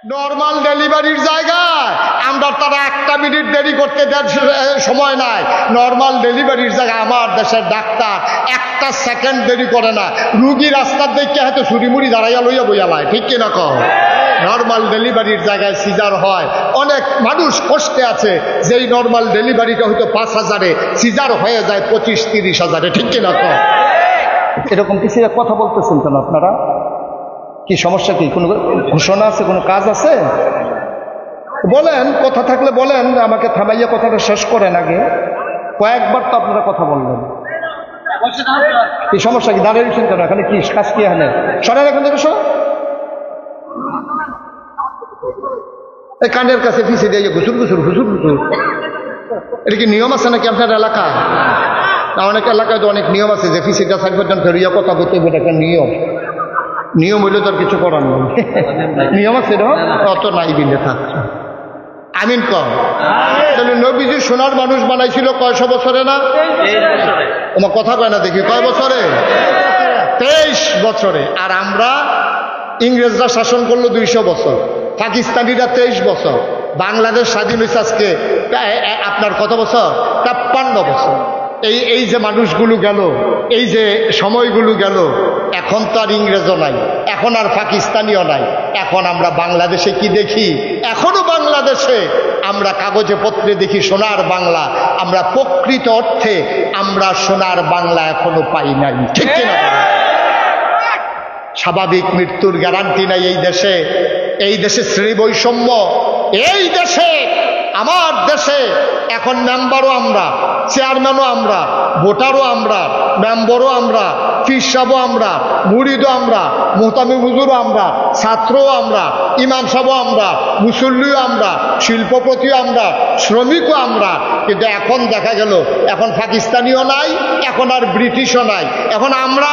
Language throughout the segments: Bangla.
নর্মাল ডেলিভারির জায়গায় আমরা তারা একটা মিনিট দেরি করতে দেন সময় নাই। নর্মাল ডেলিভারির জায়গায় আমার দেশের ডাক্তার একটা সেকেন্ড দেরি করে না। রুগী রাস্তার দেখে হয়তো ছুরিমুড়ি দাঁড়াইয়া লইয়া বইয়ালায়, ঠিক কিনা কম? নর্মাল ডেলিভারির জায়গায় সিজার হয়। অনেক মানুষ কষ্টে আছে যেই নর্মাল ডেলিভারিটা হয়তো 5,000-এ, সিজার হয়ে যায় 25-30,000-এ, ঠিক কিনা কম? এরকম কিছু কথা বলতেছেন কেন আপনারা? কি সমস্যা? কি কোনো ঘোষণা আছে? কোনো কাজ আছে? বলেন, কথা থাকলে বলেন, আমাকে থামাইয়া কথাটা শেষ করেন আগে। কয়েকবার তো আপনারা কথা বললেন। কি সমস্যা? কি দাঁড়িয়ে দিচ্ছেন কেন? এখানে কি কাজ? কি এখানে সরেন, এখান থেকে সর। এই কানের কাছে ফিসে দিয়ে ঘুষুর ঘুষুর ঘুষুর ঘুষুর, এটা কি নিয়ম আছে নাকি আপনার এলাকা? অনেক এলাকায় তো অনেক নিয়ম আছে যে ফিসিটা সাইড পর্যন্ত ফেরিয়া কথা বলতে হবে, একটা নিয়ম। নিয়ম হইলে তো আর কিছু করার নেই। নিয়ম আছে এরকম? অত নাই দিলে থাকছে। আমিন কম। তাহলে নবীজি সোনার মানুষ বানাইছিল কয়শো বছরে না? তোমার কথা কয় না দেখি, কয় বছরে? 23 বছরে। আর আমরা, ইংরেজরা শাসন করলো 200 বছর, পাকিস্তানিরা 23 বছর, বাংলাদেশ স্বাধীন হয়েছে আজকে আপনার কত বছর? 53 বছর। এই যে মানুষগুলো গেল, এই যে সময়গুলো গেল, এখন তো আর ইংরেজও নাই, এখন আর পাকিস্তানিও নাই। এখন আমরা বাংলাদেশে কি দেখি? এখনো বাংলাদেশে আমরা কাগজে পত্রে দেখি সোনার বাংলা। আমরা প্রকৃত অর্থে আমরা সোনার বাংলা এখনো পাই নাই, ঠিক কিনা? স্বাভাবিক মৃত্যুর গ্যারান্টি নাই এই দেশে। এই দেশে শ্রেণী বৈষম্য। এই দেশে, আমার দেশে এখন মেম্বারও আমরা, চেয়ারম্যানও আমরা, ভোটারও আমরা, মেম্বারও আমরা, পীর সাহেবও আমরা, মুরিদও আমরা, মুহতামিম হুজুরও আমরা, ছাত্রও আমরা, ইমাম সাহেবও আমরা, মুসল্লিও আমরা, শিল্পপতিও আমরা, শ্রমিকও আমরা। কিন্তু এখন দেখা গেল এখন পাকিস্তানিও নাই, এখন আর ব্রিটিশও নাই, এখন আমরা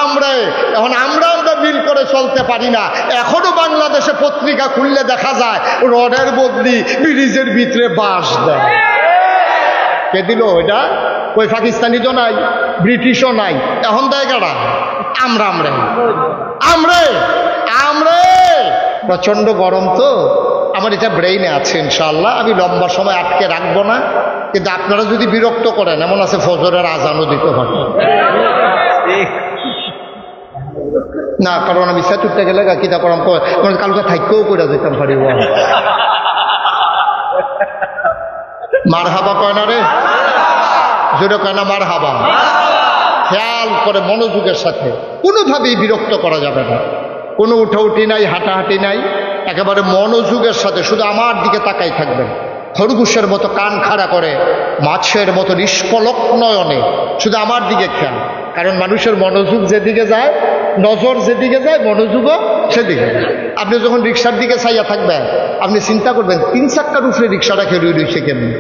মিল করে চলতে পারি না। এখনো বাংলাদেশে পত্রিকা খুললে দেখা যায় রডের বদলি ব্রিজের ভিতরে বাঁশ দেয়। কে দিল ওইটা? ওই পাকিস্তানি তো নাই, ব্রিটিশও নাই, এখন দেয় কারা? আমরা প্রচন্ড গরম তো, আমার এটা ব্রেইনে আছে। ইনশাআল্লাহ আমি লম্বা সময় আটকে রাখবো না। কিন্তু আপনারা যদি বিরক্ত করেন, এমন আছে ফজরের আজানও দিতে পারে না, কারণ আমি সেতুরতে গেলে কিতা করাম, কালকে থাকতেও করে যেতাম পারি। মার হাবা কয় না রে, জোরে কয় না মার হাবা। খেয়াল করে মনোযোগের সাথে, কোনোভাবেই বিরক্ত করা যাবে না। কোনো উঠাউঠি নাই, হাঁটাহাঁটি নাই, একেবারে মনোযোগের সাথে শুধু আমার দিকে তাকাই থাকবেন। খরগোশের মতো কান খাড়া করে, মাছের মতো নিষ্পলক নয়নে শুধু আমার দিকে খেয়াল। কারণ মানুষের মনোযোগ যেদিকে যায়, নজর যেদিকে যায়, মনোযোগও সেদিকে। আপনি যখন রিক্সার দিকে চাইয়া থাকবেন, আপনি চিন্তা করবেন 3 চাক্কার উপরে রিক্সাটা খেয়ে রয়েছে কেমনি।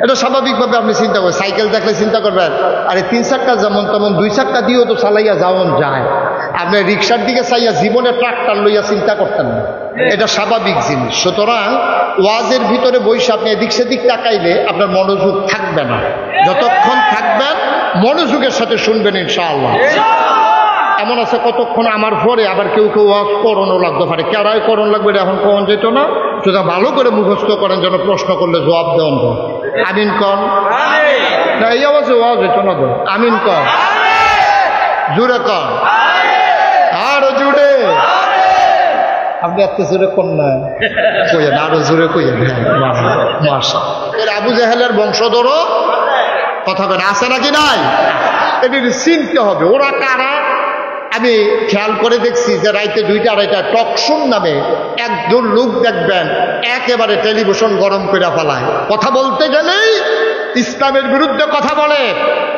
এটা স্বাভাবিকভাবে আপনি চিন্তা করবেন। সাইকেল দেখলে চিন্তা করবেন, আরে 3 চাক্কা যেমন তেমন 2 চাক্কা দিয়েও তো চালাইয়া যাওয়ান যায়। আপনি রিক্সার দিকে চাইয়া জীবনে ট্রাক্টর লইয়া চিন্তা করতেন না, এটা স্বাভাবিক জিনিস। সুতরাং ওয়াজের ভিতরে বসে আপনি এদিক সেদিক তাকাইলে আপনার মনোযোগ থাকবে না। যতক্ষণ থাকবেন মনোযোগের সাথে শুনবেন ইনশাআল্লাহ। এমন আছে কতক্ষণ আমার পরে আবার কেউ ওয়াজ করণও লাগতে পারে, কেরাই করণ লাগবে, এখন কখন যেত না। সুতরাং ভালো করে মুখস্থ করেন, যেন প্রশ্ন করলে জবাব দেন। আমিন কন না, এই আওয়াজে ওয়াজ যেত না তো। আমিন কন, জুড়ে কন, আরো জুড়ে। আপনি এত জোরে কন না, কইেন আরো জোরে কইেন। আবু জাহেলের বংশধরও কথা বলে আছে নাকি নাই, এটি চিনতে হবে ওরা কারা। আমি খেয়াল করে দেখছি যে রাইতে 2টা-2:30 টকশোর নামে একজন লোক দেখবেন একেবারে টেলিভিশন গরম করে ফেলায়। কথা বলতে গেলেই ইসলামের বিরুদ্ধে কথা বলে,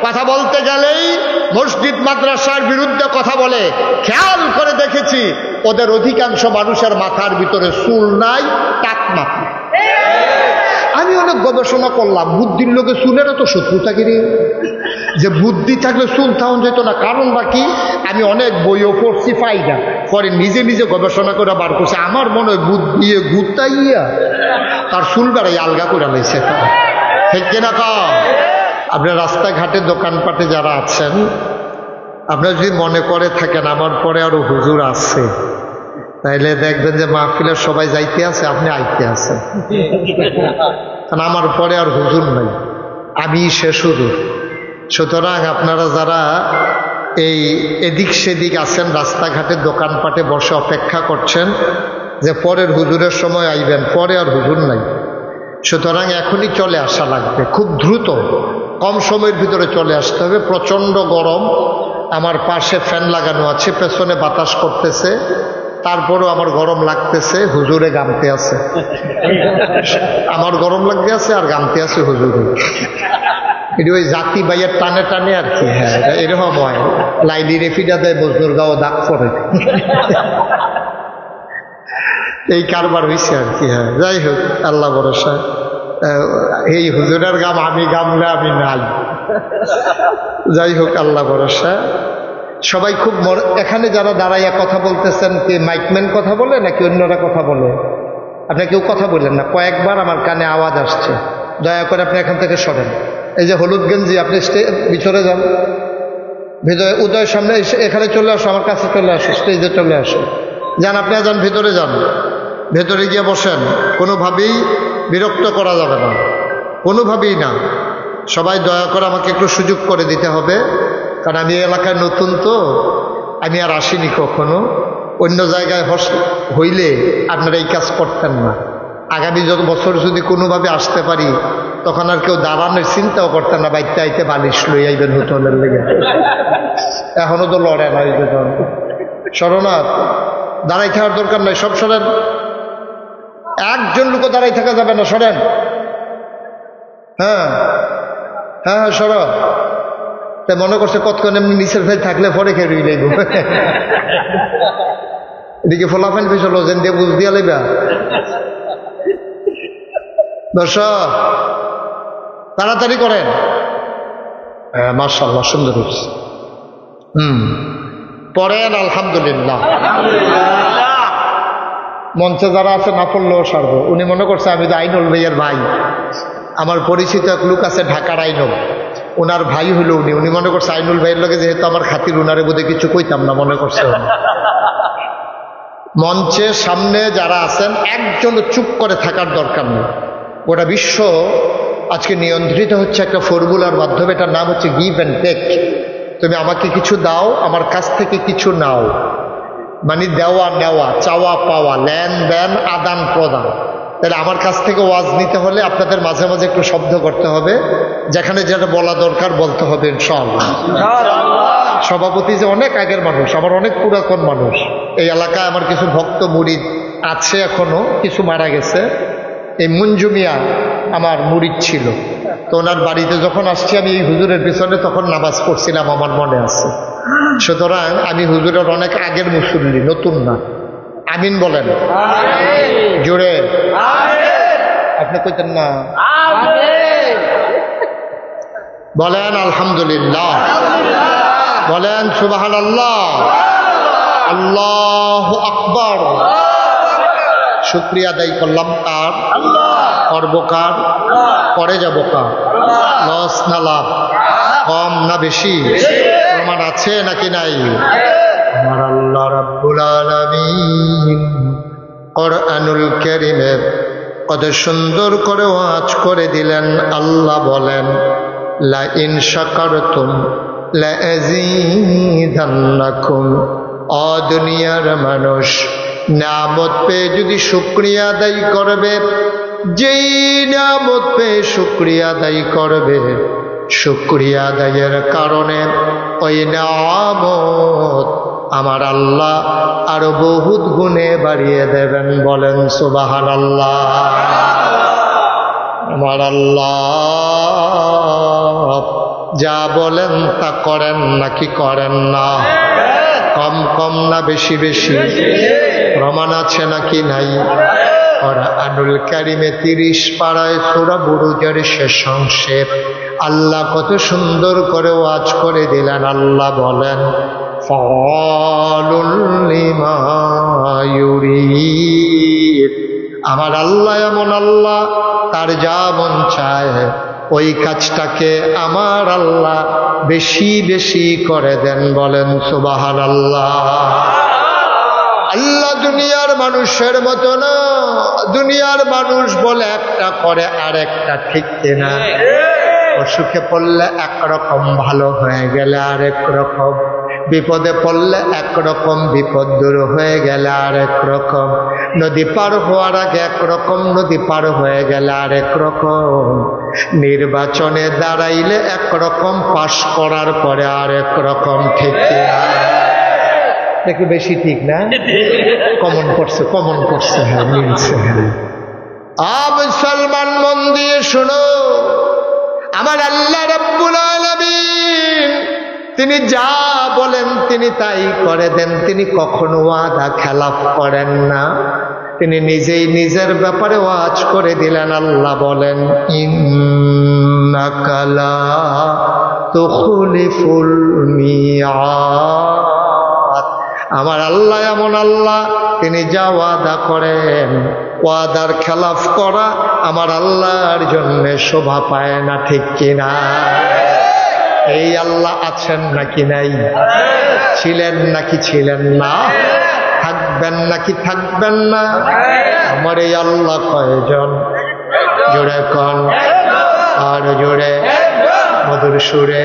কথা বলতে গেলেই মসজিদ মাদ্রাসার বিরুদ্ধে কথা বলে। খেয়াল করে দেখেছি ওদের অধিকাংশ মানুষের মাথার ভিতরে চুল নাই, টাক মাথা। আমি অনেক গবেষণা করলাম, বুদ্ধির লোকে চুলেরও তো শত্রুতা কিরে, যে বুদ্ধি থাকলে চুল থাউন যেত না। কারণ বাকি আমি অনেক বইও পড়ছি, পাই না, পরে নিজে নিজে গবেষণা করে বার করছে। আমার মনে হয় বুদ্ধি গুতাইয়া তার চুল বেড়াই আলগা করে লাইছে। ঠিক কিনা কম? আপনার রাস্তাঘাটে দোকানপাটে যারা আছেন, আপনারা যদি মনে করে থাকেন আমার পরে আরো হুজুর আছে, তাইলে দেখবেন যে মাহফিলের সবাই যাইতে আছে, আপনি আইতে আছেন। কারণ আমার পরে আর হুজুর নাই, আমি শেষ হুজুর। সুতরাং আপনারা যারা এই এদিক সেদিক আছেন, রাস্তাঘাটে দোকানপাটে বসে অপেক্ষা করছেন যে পরের হুজুরের সময় আইবেন, পরে আর হুজুর নাই। সুতরাং এখনই চলে আসা লাগবে, খুব দ্রুত, কম সময়ের ভিতরে চলে আসতে হবে। প্রচণ্ড গরম, আমার পাশে ফ্যান লাগানো আছে, পেছনে বাতাস করতেছে, তারপরেও আমার গরম লাগতেছে, হুজুরে গামতে আছে। আমার গরম লাগতে আছে আর গামতে আছে হুজুরে। এটা ওই জাতি বাইয়ের টানে টানে আর কি। হ্যাঁ, এরকম হয়, লাইলি রেফিডা দেয়, মজদুর গাও দাগ পড়ে, এই কারবার হয়েছে আর কি। হ্যাঁ, যাই হোক, আল্লাহ ভরসা। এই হুজুরের গাম আমি গামলে আমি নাই, যাই হোক, আল্লাহ ভরসা। সবাই খুব এখানে যারা দাঁড়াইয়া কথা বলতেছেন, কি মাইকম্যান কথা বলে নাকি অন্যরা কথা বলে? আপনি কেউ কথা বললেন না, কয়েকবার আমার কানে আওয়াজ আসছে। দয়া করে আপনি এখান থেকে সরেন। এই যে হলুদ গেঞ্জি, আপনি ভিতরে যান, ভিতরে উদয়ের সামনে এখানে চলে আসো, আমার কাছে চলে আসো, স্টেজে চলে আসো। যান, আপনি যান, ভিতরে যান, ভেতরে গিয়ে বসেন। কোনোভাবেই বিরক্ত করা যাবে না, কোনোভাবেই না। সবাই দয়া করে আমাকে একটু সুযোগ করে দিতে হবে, কারণ আমি এই এলাকায় নতুন, তো আমি আর আসিনি কখনো। অন্য জায়গায় হইলে আপনারা এই কাজ করতেন না। আগামী যত বছর যদি কোনোভাবে আসতে পারি, তখন আর কেউ দাঁড়ানোর চিন্তাও করতেন না, বাইতে আইতে বালিশ লই আইবেন নতুনের লেগে। এখনো তো লড়ে না, এই যে শরণাথ, দাঁড়াই থাকার দরকার নাই, সব সরেন। একজন লোক দাঁড়াই থাকা যাবে না, সরেন। হ্যাঁ হ্যাঁ হ্যাঁ, সর। তাই মনে করছে কতক্ষণ এমনি নিচের ভাই থাকলে পরে খেয়ে রুই লাইব। এদিকে ফলাফাইন পেয়েছিল যেন দিয়ে বুঝ দিয়া লাইবা। দর্শক, তাড়াতাড়ি করেন। হ্যাঁ, মাশাআল্লাহ, সুন্দর হচ্ছে। পড়েন আলহামদুলিল্লাহ। মঞ্চে যারা আছে না পড়লেও সারব। উনি মনে করছে আমি তো আইনুল ভাইয়ের ভাই। আমার পরিচিত এক লোক আছে ঢাকার আইনুল, ওনার ভাই হইল উনি। উনি মনে করছে আইনুল ভাইয়ের লগে যেহেতু আমার খাতির, উনারে বোধহয় কিছু কইতাম না মনে করছে। মঞ্চের সামনে যারা আছেন, একজন চুপ করে থাকার দরকার নেই। গোটা বিশ্ব আজকে নিয়ন্ত্রিত হচ্ছে একটা ফর্মুলার মাধ্যমে, এটার নাম হচ্ছে গিভ অ্যান্ড টেক। তুমি আমাকে কিছু দাও, আমার কাছ থেকে কিছু নাও, মানে দেওয়া নেওয়া, চাওয়া পাওয়া, লেনদেন, আদান প্রদান। তাহলে আমার কাছ থেকে ওয়াজ নিতে হলে আপনাদের মাঝে মাঝে একটু শব্দ করতে হবে, যেখানে যেটা বলা দরকার বলতে হবে ইনশাআল্লাহ। সভাপতি যে অনেক আগের মানুষ, আমার অনেক পুরাতন মানুষ। এই এলাকায় আমার কিছু ভক্ত মুরিদ আছে, এখনো কিছু মারা গেছে। এই মঞ্জু মিয়া আমার মুরিদ ছিল, তো ওনার বাড়িতে যখন আসছি আমি এই হুজুরের পিছনে তখন নামাজ পড়ছিলাম, আমার মনে আছে। সুতরাং আমি হুজুরের অনেক আগের মুসল্লি, নতুন না। আমিন বলেন জোরে। আপনি কইতেন না? বলেন আলহামদুলিল্লাহ, বলেন সুবহানাল্লাহ, আল্লাহু আকবার। শুকরিয়া আদায় করলাম কার? করব কার? করে যাব কার? লস না লাভ? কম না বেশি? প্রমাণ আছে নাকি নাই? আমার আল্লাহ রাব্বুল আলামিন কোরআনুল কারীমে কত সুন্দর করে ওয়াজ করে দিলেন। আল্লাহ বলেন, লা ইন শাকারতুম লা আযীদান্নাকুম। ও দুনিয়ার মানুষ, নিয়ামত পেয়ে যদি শুকরিয়া আদায় করবে, যেই নিয়ামত পেয়ে শুকরিয়া আদায় করবে, শুকরিয়া আদায়ের কারণে ওই নিয়ামত আমার আল্লাহ আরো বহুত গুণে বাড়িয়ে দেবেন। বলেন সুবহানাল্লাহ। আমার আল্লাহ যা বলেন তা করেন নাকি করেন না? কম কম না বেশি বেশি? প্রমাণ আছে নাকি নাই? কোরআনুল কারীমে 30 পারায় সূরা বুরুজের শেষ অংশে আল্লাহ কত সুন্দর করে ওয়াজ করে দিলেন। আল্লাহ বলেন, ফাআলুল লিমা ইউরিদ। আমার আল্লাহ এমন আল্লাহ, তার যা মন চায় ওই কাজটাকে আমার আল্লাহ বেশি বেশি করে দেন। বলেন সুবহানাল্লাহ। আল্লাহ দুনিয়ার মানুষের মতো না। দুনিয়ার মানুষ বলে একটা করে আর একটা, ঠিক কিনা? অসুখে পড়লে একরকম, ভালো হয়ে গেলে আরেক রকম, বিপদে পড়লে একরকম, বিপদ দূর হয়ে গেলে আরেক রকম, নদী পার হওয়ার আগে একরকম, নদী পার হয়ে গেলে আরেক রকম, নির্বাচনে দাঁড়াইলে একরকম, পাশ করার পরে আরেক রকম, ঠিক কিনা? দেখি বেশি ঠিক না? কমন পড়ছে, কমন পড়ছে, হ্যাঁ মিলছে। মুসলমান মন দিয়ে শোনো, আমার আল্লাহ রাব্বুল আলামিন তিনি যা বলেন তিনি তাই করে দেন। তিনি কখনো ওয়াদা খেলাফ করেন না। তিনি নিজেই নিজের ব্যাপারে ওয়াজ করে দিলেন। আল্লাহ বলেন, ইন্নাকা লা তুখলিফুল মিআদ। আমার আল্লাহ এমন আল্লাহ, তিনি যা ওয়াদা করেন, ওয়াদার খেলাফ করা আমার আল্লাহর জন্য শোভা পায় না, ঠিক কিনা? এই আল্লাহ আছেন নাকি নাই? ছিলেন নাকি ছিলেন না? থাকবেন নাকি থাকবেন না? আমার এই আল্লাহ কয়জন? জোরে কন, আর জোরে, মধুর সুরে,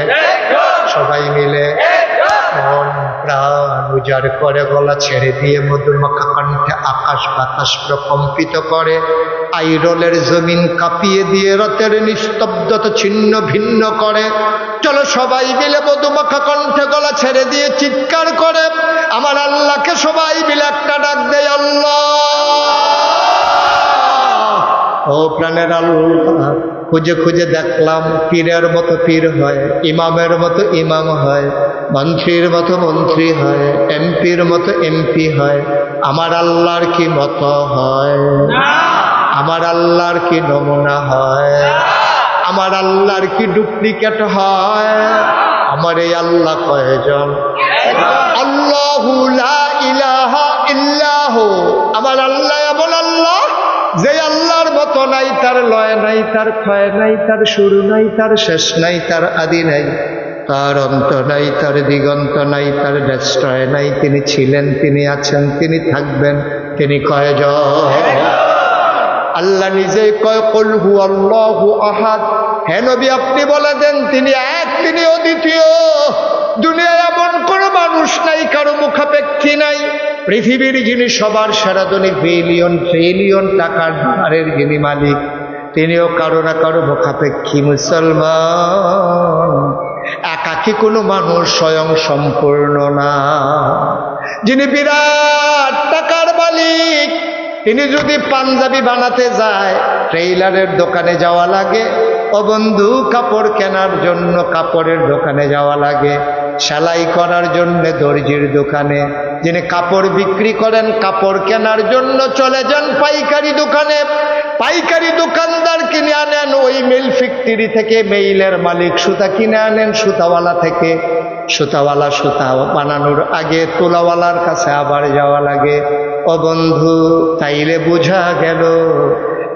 সবাই মিলে মন প্রাণ উজাড় করে গলা ছেড়ে দিয়ে মধুমাখা কণ্ঠে আকাশ বাতাস প্রকম্পিত করে, আইরলের জমিন কাঁপিয়ে দিয়ে রাতের নিস্তব্ধতা ছিন্ন ভিন্ন করে। চলো সবাই মিলে মধুমাখা কণ্ঠে গলা ছেড়ে দিয়ে চিৎকার করে আমার আল্লাহকে সবাই মিলে একটা ডাক দেয়, আল্লাহ। ও প্রাণের আল্লাহ, খুঁজে খুঁজে দেখলাম পীরের মতো পীর হয়, ইমামের মতো ইমাম হয়, মন্ত্রীর মতো মন্ত্রী হয়, এমপির মতো এমপি হয়। আমার আল্লাহর কি মতো হয়? আমার আল্লাহর কি নমুনা হয়? আমার আল্লাহর কি ডুপ্লিকেট হয়? আমার এই আল্লাহ কয়জন? আল্লাহু লা ইলাহা ইল্লাহু। আমার আল্লাহ এমন আল্লাহ যে আল্লাহর মতো নাই, তার লয় নাই, তার ক্ষয় নাই, তার শুরু নাই, তার শেষ নাই, তার আদি নাই, তার অন্ত নাই, তার দিগন্ত নাই, তার ডেস্ট্রয় নাই। তিনি ছিলেন, তিনি আছেন, তিনি থাকবেন। তিনি কয়জন? আল্লাহ নিজেই কয়, কুল হুয়াল্লাহু আহাদ। হে নবী, আপনি বলে দেন তিনি এক, তিনি অদ্বিতীয়। দুনিয়ায় এমন কোনো মানুষ নাই, কারো মুখাপেক্ষী নাই। পৃথিবীর যিনি সবার সেরা ধনী, বিলিয়ন ট্রিলিয়ন টাকার ডলারের যিনি মালিক, তিনিও কারো না কারো মুখাপেক্ষী। মুসলমান, একাকী কোনো মানুষ স্বয়ং সম্পূর্ণ না। যিনি বিরাট টাকার মালিক, তিনি যদি পাঞ্জাবি বানাতে যায়, ট্রেইলারের দোকানে যাওয়া লাগে। ও বন্ধু, কাপড় কেনার জন্য কাপড়ের দোকানে যাওয়া লাগে, সেলাই করার জন্য দর্জির দোকানে। যিনি কাপড় বিক্রি করেন, কাপড় কেনার জন্য চলে যান পাইকারি দোকানে। পাইকারি দোকানদার কিনে আনেন ওই মিল ফ্যাক্টরি থেকে, মেইলের মালিক সুতা কিনে আনেন সুতাওয়ালা থেকে। সুতাওয়ালা সুতা বানানোর আগে তোলাওয়ালার কাছে আবার যাওয়া লাগে। ও বন্ধু, তাইলে বোঝা গেল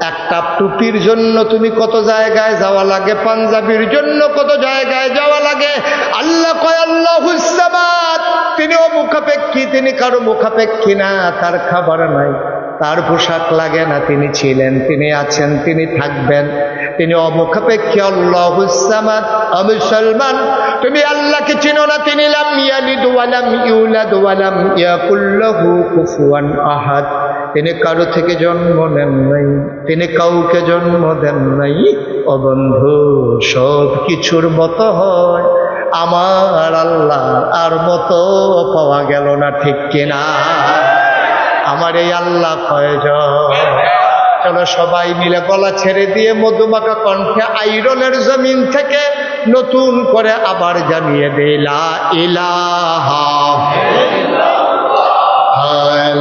একটা টুপির জন্য তুমি কত জায়গায় যাওয়া লাগে, পাঞ্জাবির জন্য কত জায়গায় যাওয়া লাগে। আল্লাহ কয় আল্লাহুস সামাদ, তিনিও মুখাপেক্ষী, তিনি কারো মুখাপেক্ষী না। তার খাবার নাই, তার পোশাক লাগে না, তিনি ছিলেন, তিনি আছেন, তিনি থাকবেন, তিনি অমুখাপেক্ষী। আল্লাহুস সামাদ। মুসলমান, তুমি আল্লাহকে চিনো না? তিনি লাম ইয়ালিদ ওয়া লাম ইউলাদ ওয়া লাম ইয়াকুল লাহু কুফুয়ান আহাদ। তিনি কারো থেকে জন্ম নেন নাই, তিনি কাউকে জন্ম দেন নাই। ও বন্ধু, সব কিছুর মতো হয়, আমার আল্লাহ আর মতো পাওয়া গেল না, ঠিক কিনা? আমার এই আল্লাহ কয়জন? চলো সবাই মিলে গলা ছেড়ে দিয়ে মধুমাখা কণ্ঠে আইরনের জমিন থেকে নতুন করে আবার জানিয়ে দে, লা ইলাহা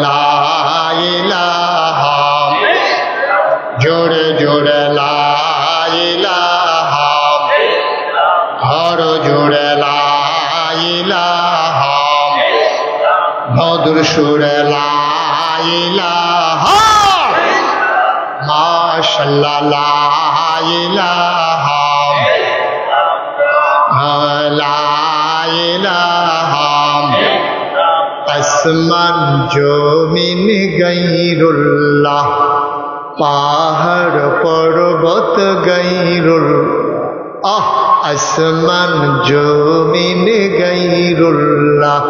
লা ইলাহা, জোরে জোরে লা ইলাহা, হর জোরে লা ইলাহা, মধুর সুরে লা ইলাহা, মাশাআল্লাহ লা ইলাহা, লা ইলাহা, আসমান জমিন গায়রুল্লাহ, পাহাড় পর্বত গায়রুল্লাহ, আসমান জমিন গায়রুল্লাহ,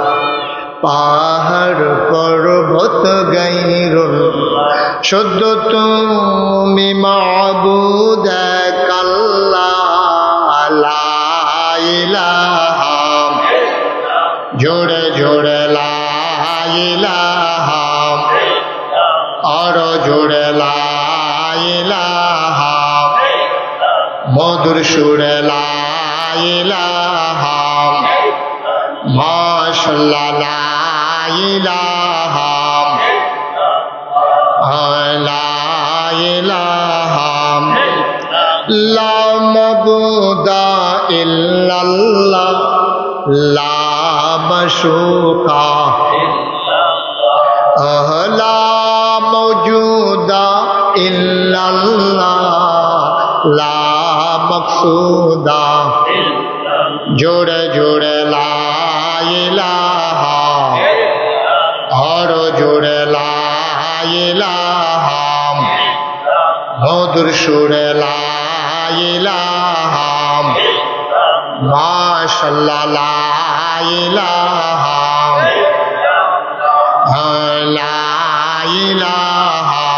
পাহাড় পর্বত গায়রুল্লাহ, শুদ্ধ তুমি মাবুদ এক আল্লাহ, লা ইলাহা, জোরে জোরে লা ইলাহা, আর জোরে লা ইলাহা, মধুর সুরে লা ইলাহা, মাশাআল্লাহ লা ইলাহা, লা ইলাহা, লা মাবুদা ইল্লাল্লাহ, লা মাশুকা, লা মওজুদা ইল্লাল্লাহ, লা মকসুদা, জোরে জোরে লা ইলাহা, আর জোরে লা ইলাহা, মধুর সুরে লা ইলাহা, মাশাআল্লাহ লা ইলাহা, লা ইলাহা,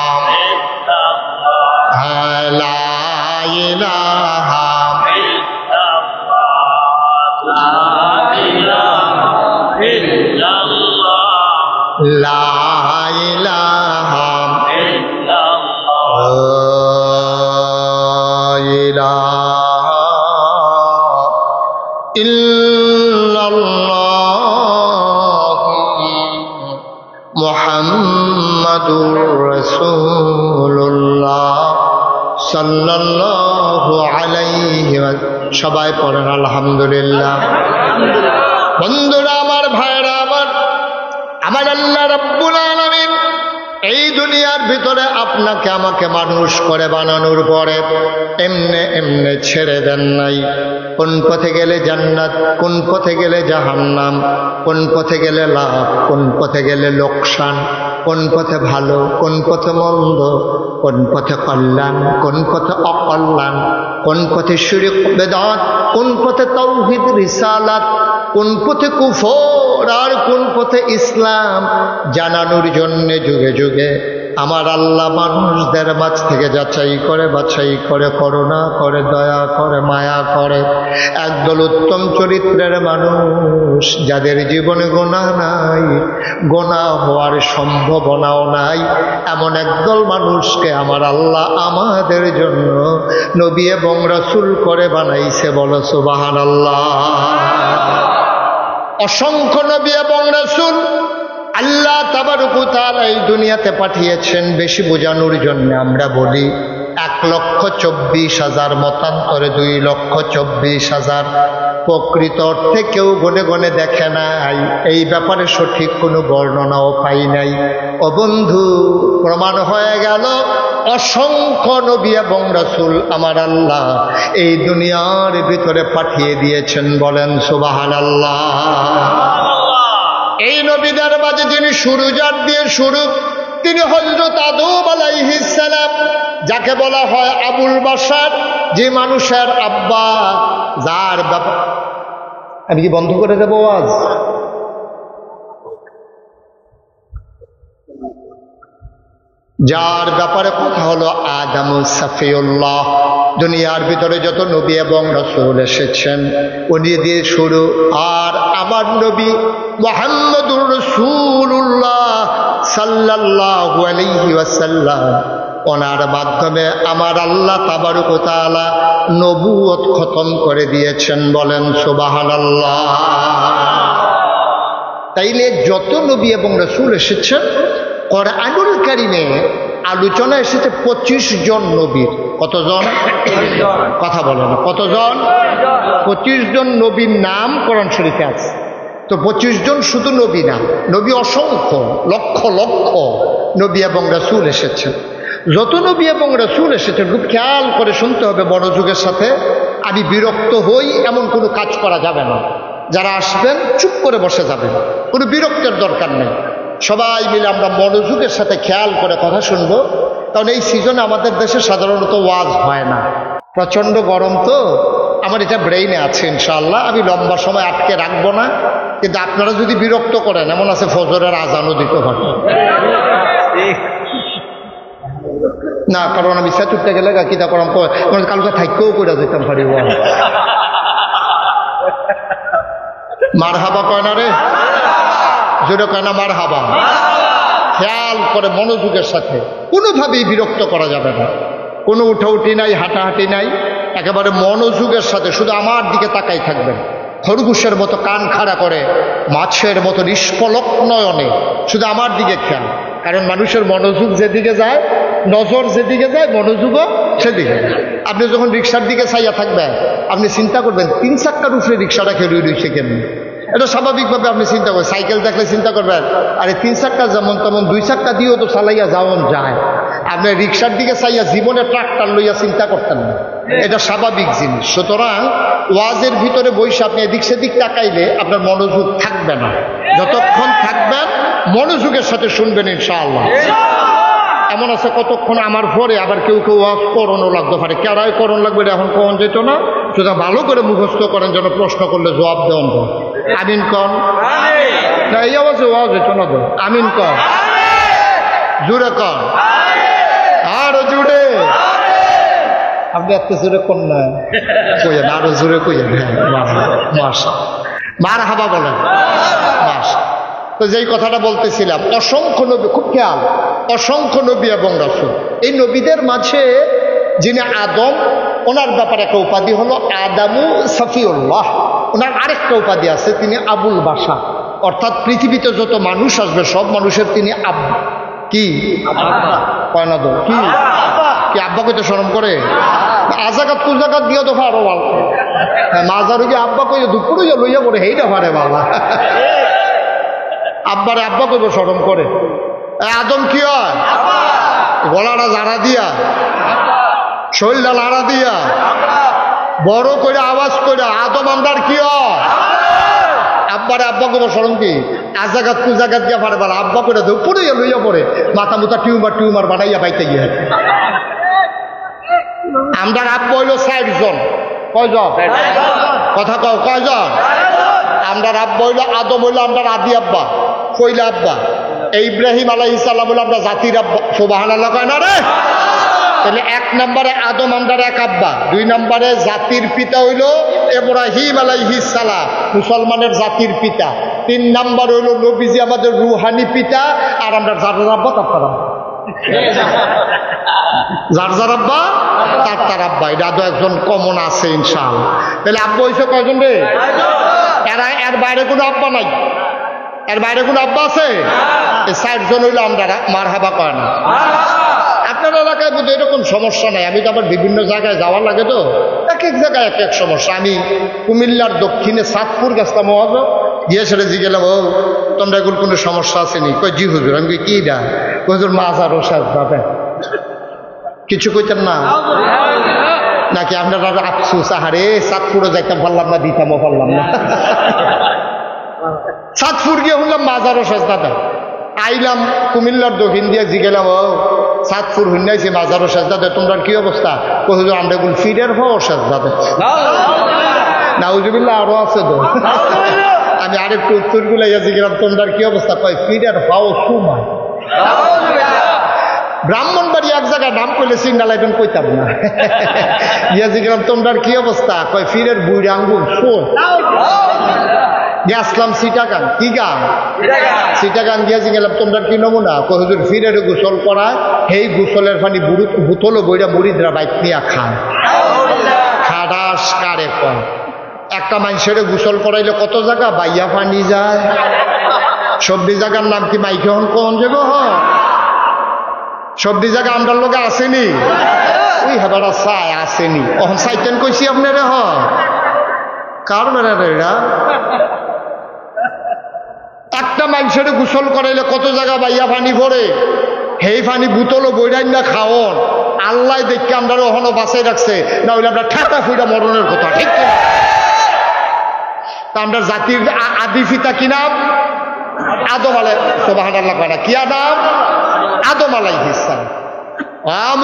লা ইলাহা, লা ইলাহা ইল্লাল্লাহ মুহাম্মাদুর রাসূলুল্লাহ সাল্লাল্লাহু আলাইহি ওয়াসাল্লাম। সবাই পড়েন আলহামদুলিল্লাহ। বন্ধুরা আমার, ভাইরা আমার, আমার আল্লাহ রাব্বুল আলামিন এই দুনিয়ার ভিতরে আপনাকে আমাকে মানুষ করে বানানোর পরে এমনে এমনে ছেড়ে দেন নাই। কোন পথে গেলে জান্নাত, কোন পথে গেলে জাহান্নাম, কোন পথে গেলে লাভ, কোন পথে গেলে লোকসান, কোন পথে ভালো, কোন পথে মন্দ, কোন পথে কল্যাণ, কোন পথে অকল্যাণ, কোন পথে শিরক বেদাত, কোন পথে তাওহীদ রিসালাত, কোন পথে কুফর আর কোন পথে ইসলাম জানানোর জন্য যুগে যুগে আমার আল্লাহ মানুষদের মাঝ থেকে যাচাই করে বাছাই করে, করুণা করে, দয়া করে, মায়া করে একদল উত্তম চরিত্রের মানুষ, যাদের জীবনে গোনাহ নাই, গোনাহ হওয়ার সম্ভাবনাও নাই, এমন একদল মানুষকে আমার আল্লাহ আমাদের জন্য নবী এবং রাসূল করে বানাইছে। বলো সুবহানাল্লাহ। অসংখ্য নবী এবং রাসূল আল্লাহ তাবারক ওয়া তাআলা এই দুনিয়াতে পাঠিয়েছেন বেশি বোঝানোর জন্য। আমরা বলি 1,24,000, মতান্তরে 2,24,000। প্রকৃত অর্থে কেউ গনে গনে দেখে নাই, এই ব্যাপারে সঠিক কোনো বর্ণনাও পাই নাই। ও বন্ধু, প্রমাণ হয়ে গেল অসংখ্য নবী এবং রাসূল আমার আল্লাহ এই দুনিয়ার ভিতরে পাঠিয়ে দিয়েছেন। বলেন সুবহানাল্লাহ। এই নবীদের মাঝে যিনি শুরু, যার দিয়ে শুরু, তিনি হযরত আদম আলাইহিস সালাম, যাকে বলা হয় আবুল বাশার, যে মানুষের আব্বা, যার ব্যাপার আমি কি বন্ধ করে দেবো আজ? যার ব্যাপারে কথা হলো আদম সাফিউল্লাহ। দুনিয়ার ভিতরে যত নবী এবং রাসূল এসেছেন উনি দিয়ে শুরু। আর আমার নবী মুহাম্মদুর রাসূলুল্লাহ সাল্লাল্লাহু আলাইহি ওয়াসাল্লাম, ওনার মাধ্যমে আমার আল্লাহ তাবারক ওয়া তাআলা নবুয়ত খতম করে দিয়েছেন। বলেন সুবহানাল্লাহ। তাইলে যত নবী এবং রাসূল এসেছেন, কোরআনুল কারীমে আলোচনা এসেছে 25 জন নবীর। কতজন? কথা বলে না। কতজন? 25 জন নবীর নাম কোরআন শরীফে আছে। তো 25 জন শুধু নবী না, নবী অসংখ্য, লক্ষ লক্ষ নবী এবং রাসূল এসেছেন। যত নবী এবং রাসূল এসেছেন খুব খেয়াল করে শুনতে হবে। বড় যুগের সাথে আমি বিরক্ত হই এমন কোনো কাজ করা যাবে না। যারা আসবেন চুপ করে বসে যাবেন। কোনো বিরক্তের দরকার নেই। সবাই মিলে আমরা মনোযোগের সাথে খেয়াল করে কথা শুনবো, কারণ এই সিজনে আমাদের দেশে সাধারণত ওয়াজ হয় না, প্রচণ্ড গরম তো। আমার এটা ব্রেইনে আছে, ইনশাআল্লাহ আমি লম্বা সময় আটকে রাখবো না। কিন্তু আপনারা যদি বিরক্ত করেন, এমন আছে ফজরের আজানও দিতে পারে না, কারণ আমি সেতুরতে গেলে কিতা করাম কালকে থাইকেও করে যেতাম পারি। মার হাবা কয় না রে, জোরে কয় না মার হাবা। খেয়াল করে মনোযোগের সাথে, কোনোভাবেই বিরক্ত করা যাবে না, কোনো উঠাউঠি নাই, হাঁটাহাঁটি নাই, একেবারে মনোযোগের সাথে শুধু আমার দিকে তাকাই থাকবেন। খরগোশের মতো কান খাড়া করে, মাছের মতো নিষ্পলক নয়নে শুধু আমার দিকে খেয়াল। কারণ মানুষের মনোযোগ যেদিকে যায়, নজর যেদিকে যায়, মনোযোগও সেদিকে। আপনি যখন রিক্সার দিকে চাইয়া থাকবেন, আপনি চিন্তা করবেন 3 চাক্কার উপরে রিক্সাটা খেয়ে রয়েছে কেমনি। এটা স্বাভাবিকভাবে আপনি চিন্তা করবেন। সাইকেল দেখলে চিন্তা করবেন, আরে 3 চাক্কা যেমন তেমন 2 চাক্কা দিয়েও তো চালাইয়া যাওয়ান যায়। আপনি রিক্সার দিকে চাইয়া জীবনে ট্রাক্টর লইয়া চিন্তা করতেন না, এটা স্বাভাবিক জিনিস। সুতরাং ওয়াজের ভিতরে বসে আপনি এদিক সেদিক তাকাইলে আপনার মনোযোগ থাকবে না। যতক্ষণ থাকবেন মনোযোগের সাথে শুনবেন ইনশাআল্লাহ। এমন আছে কতক্ষণ আমার পরে আবার কেউ কেউ ওয়াজ করণও লাগতে পারে, কেরাই করণ লাগবে এটা এখন কখন যেত না। সুতরাং ভালো করে মুখস্থ করেন, যেন প্রশ্ন করলে জবাব দেন। আমিন কন না, এই আওয়াজে ওয়াজ যেত না তো। আমিন কন, জুড়ে কন, আরো জুড়ে। আপনি এত জোরে কোন না কইেন, আরো জোরে কইেন। মাশা মার হাবা বলেন মাশা। তো যেই কথাটা বলতেছিলাম, অসংখ্য নবী, খুব খেয়াল, অসংখ্য নবী এবং রাসূল। এই নবীদের মাঝে যিনি আদম, ওনার ব্যাপারে একটা উপাধি হলো আদামু সফিউল্লাহ। ওনার আরেকটা উপাধি আছে, তিনি আবুল বাশা, অর্থাৎ পৃথিবীতে যত মানুষ আসবে সব মানুষের তিনি আব্বা। কি কয় না তো কি আব্বা কইতে শরম করে? আজাকাত কুজাকাত দিয়ে তো পারো ভালো। হ্যাঁ, মাজারু কি আব্বা কই দুপুরে লইয়া পড়ে, হেইটা পারে বাবা। আব্বারে আব্বা কইব শরম করে। আদম কি হয়? গলাটা জাড়া দিয়া, শরীরটা লাড়া দিয়া, বড় করে আওয়াজ করে আদম আমরার কি হয়? আব্বারে আব্বা কইব শরম কি? আজাগাত কুজাগাত দিয়া পারে বলা, আব্বা করে দুপুরে লইয়া পড়ে মাথা মুথা টিউমার বানাইয়া বাইতে গিয়ে। আমরা আব্বা হইল 60 জন। কয়জন? কথা কও, কয়জন? আমরা আব্বা হইল, আদম হইল আমরা আদি আব্বা, কইলা আব্বা। ইব্রাহিম আলাইহিস সালাম হইল আমরা জাতির আব্বা। সুবহানাল্লাহ কয় না রে? তাহলে 1 নম্বরে আদম আমরার এক আব্বা, 2 নম্বরে জাতির পিতা হইল ইব্রাহিম আলাইহিস সালাম, মুসলমানের জাতির পিতা। 3 নম্বর হইল নবীজি আমাদের রুহানি পিতা, আর আমরা যার আব্বা তার আব্বা, যার আব্বা তার আব্বা। এটা তো একজন কমন আছে ইনশাআল্লাহ। তাহলে আব্বা হয়েছে কয়জন রে? এর বাইরে কোনো আব্বা নাই, এর বাইরে কোনো আব্বা আছে? 60 জন হইলো আমরা মারহাবা কয় না। আপনার এলাকায় বোধহয় এরকম সমস্যা নাই। আমি তো আবার বিভিন্ন জায়গায় যাওয়ার লাগে, তো এক এক জায়গায় এক এক সমস্যা। আমি কুমিল্লার দক্ষিণে সাতপুর গেছিলাম, ওয়াজ গিয়ে সেটা জিগেলাম, ও তোমরা এগুলো কোনো সমস্যা আসেনি? কই জি হুজুর। আমি কি না হুজুর, মাজার ও সাজ যাবে কিছু কইতেন না নাকি? আপনারা আফসুস, আহারে সাতপুরে যাইতাম পারলাম না, দিতামও পারলাম না। সাতপুর গিয়ে শুনলাম মাজারও সাজদা। আইলাম কুমিল্লার দক্ষিণ দিয়ে জিগেলাম, ও সাতপুর হুন্নাইছে মাজারও সাজদা দেয়, তোমরা কি অবস্থা? হুজুর আমরা এগুলো ফিরের হও সাজদা দেয়। নাউজুবিল্লাহ আরো আছে তো। আমি আরেকটু উত্তর গুলাইয়া জিগেলাম, তোমরা কি অবস্থা? কয় ফিরের হও সুমায়। ব্রাহ্মণবাড়ি এক জায়গায় নাম কইলে সিগনাল আইবেন, কইতাম না। ইয়া জিগেলাম তোমরা কি অবস্থা? কয় ফিরের বুড়ি আঙ্গুল শোন। গেছিলাম সিটাগাং। কি গান? সিটাগাং গিয়েছি, গেলাম তোমরা কি নমুনা? হুজুর ফিরের গোসল করায়, সেই গোসলের পানি বোতলও বইরা মুড়িদরা বাইক নিয়ে খায়। খাডাস কারে কয়? একটা মানুষের গোসল করাইলে কত জায়গা বাইয়া পানি যায়। 20 জায়গার নাম কি মাইকে হন কোন যাবো? 20 জায়গা আমরা লোকে আসেনি, ওই হেবারা চাই আসেনি। ওখান সাইতেন কইছি আপনারা হয় কার বেড়ার এরা? একটা মানুষের গোসল করাইলে কত জায়গা বাইয়া পানি ভরে, সেই পানি বোতলও বইরাই না খাওয়ন। আল্লাহ দেখে আমরা ওখানে বাঁচাই রাখছে, না হইলে আমরা ঠেকা ফুইরা মরণের কথা। ঠিক তা আমরা জাতির আদি পিতা কি নাম? আদম সুবহানাল্লাহ কয় না, কি আদম? আদম আলাইহিস সালাম।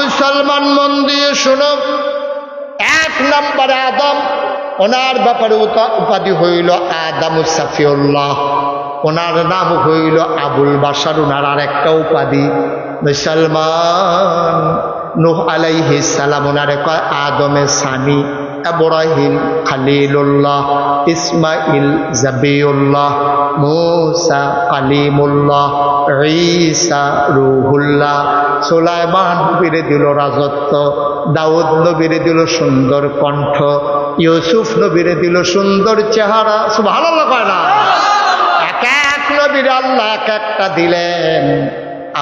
মুসলমান মন দিয়ে শোনো, 1 নম্বরে আদম, ওনার ব্যাপারে উপাধি হইল আদামুস সাফিউল্লাহ, ওনার নাম হইল আবুল বাশার, ওনার আর একটা উপাধি মুসলমান। নূহ আলাইহিস সালাম ওনারে কয় আদমে সানি, ইব্রাহিম খলিলুল্লাহ, ইসমাইল জাবিউল্লাহ, মূসা কালিমুল্লাহ, ঈসা রূহুল্লাহ। সুলাইমান নবীরে দিল রাজত্ব, দাউদ নবীরে দিল সুন্দর কণ্ঠ, ইউসুফ নবীরে দিল সুন্দর চেহারা। সুবহানাল্লাহ কয় না? এক এক নবীর আল্লাহ এক একটা দিলেন।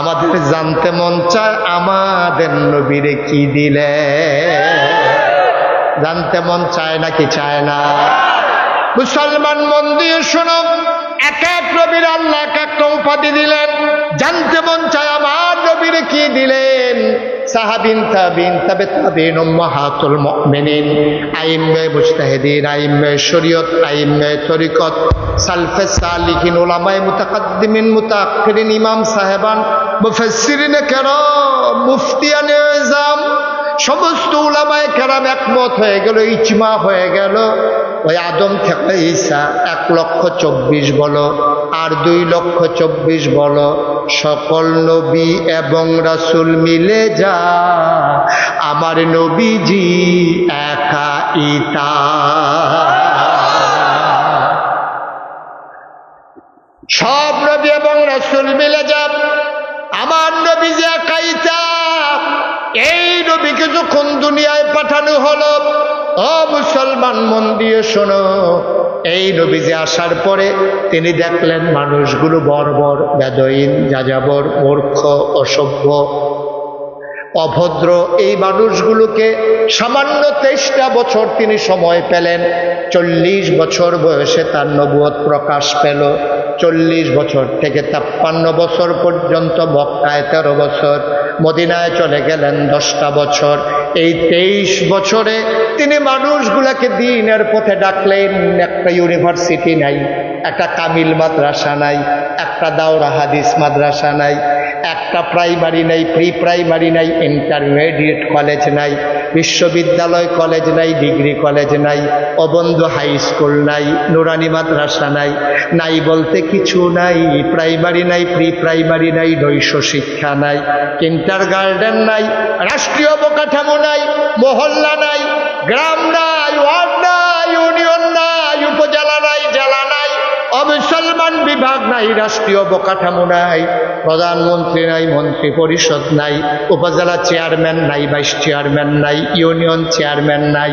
আমাদের জানতে মন চায় আমাদের নবীরে কি দিলেন? জানতে মন চায় নাকি চায় না? মুসলমান মন দিয়ে শোনো, এক এক নবীর আল্লাহ এক একটা উপাধি দিলেন। জানতে মন চায় আমার নবীরে কি দিলেন? সাহাবিন, তাবিন, তাবে তাবিন, উম্মাহাতুল মুমিনিন, আইম্মায়ে মুজতাহিদিন, আইম্মায়ে শরীয়ত, আইম্মায়ে তরিকত, সালফে সালিহিন, উলামায়ে মুতাকাদ্দিমিন, মুতাআখিরিন, ইমাম সাহেবান, মুফাসসিরিনে কেরাম, মুফতিয়ানে আযম, সমস্ত উলামায়ে কেরাম একমত হয়ে গেল, ইজমা হয়ে গেল। ওই আদম থেকে ঈসা 1,24,000 বলো আর 2,24,000 বলো, সকল নবী এবং রাসূল মিলে যা আমার নবীজি একা ইতা। সব নবী এবং রাসূল মিলে যা আমার নবীজি একা ইতা। এই নবীকে যখন দুনিয়ায় পাঠানো হলো, ও মুসলমান মন দিয়ে শোনো, এই নবীজি আসার পরে তিনি দেখলেন মানুষগুলো বর্বর, বেদইন, যাযাবর, মূর্খ, অসভ্য, অভদ্র। এই মানুষগুলোকে সামান্য 23টা বছর তিনি সময় পেলেন। 40 বছর বয়সে তার নবুয়ত প্রকাশ পেল। 40 বছর থেকে 53 বছর পর্যন্ত মক্কায় 13 বছর, মদিনায় চলে গেলেন 10টা বছর। এই 23 বছরে তিনি মানুষগুলাকে দ্বীনের পথে ডাকলেন। একটা ইউনিভার্সিটি নাই, একটা কামিল মাদ্রাসা নাই, একটা দাওরা হাদিস মাদ্রাসা নাই, একটা প্রাইমারি নাই, প্রি প্রাইমারি নাই, ইন্টারমিডিয়েট কলেজ নাই, বিশ্ববিদ্যালয় কলেজ নাই, ডিগ্রি কলেজ নাই, অবন্ধু হাই স্কুল নাই, নুরানি মাদ্রাসা নাই, নাই বলতে কিছু নাই। প্রাইমারি নাই, প্রি প্রাইমারি নাই, নৈশ শিক্ষা নাই, কিন্ডারগার্টেন নাই, রাষ্ট্রীয় অবকাঠামো নাই, মহল্লা নাই, গ্রাম নাই, ওয়ার্ড নাই, ইউনিয়ন নাই, উপজেলা নাই, জেলা নাই, অমুসলমান বিভাগ নাই, রাষ্ট্রীয় অবকাঠামো নাই, প্রধানমন্ত্রী নাই, মন্ত্রী পরিষদ নাই, উপজেলা চেয়ারম্যান নাই, ভাইস চেয়ারম্যান নাই, ইউনিয়ন চেয়ারম্যান নাই,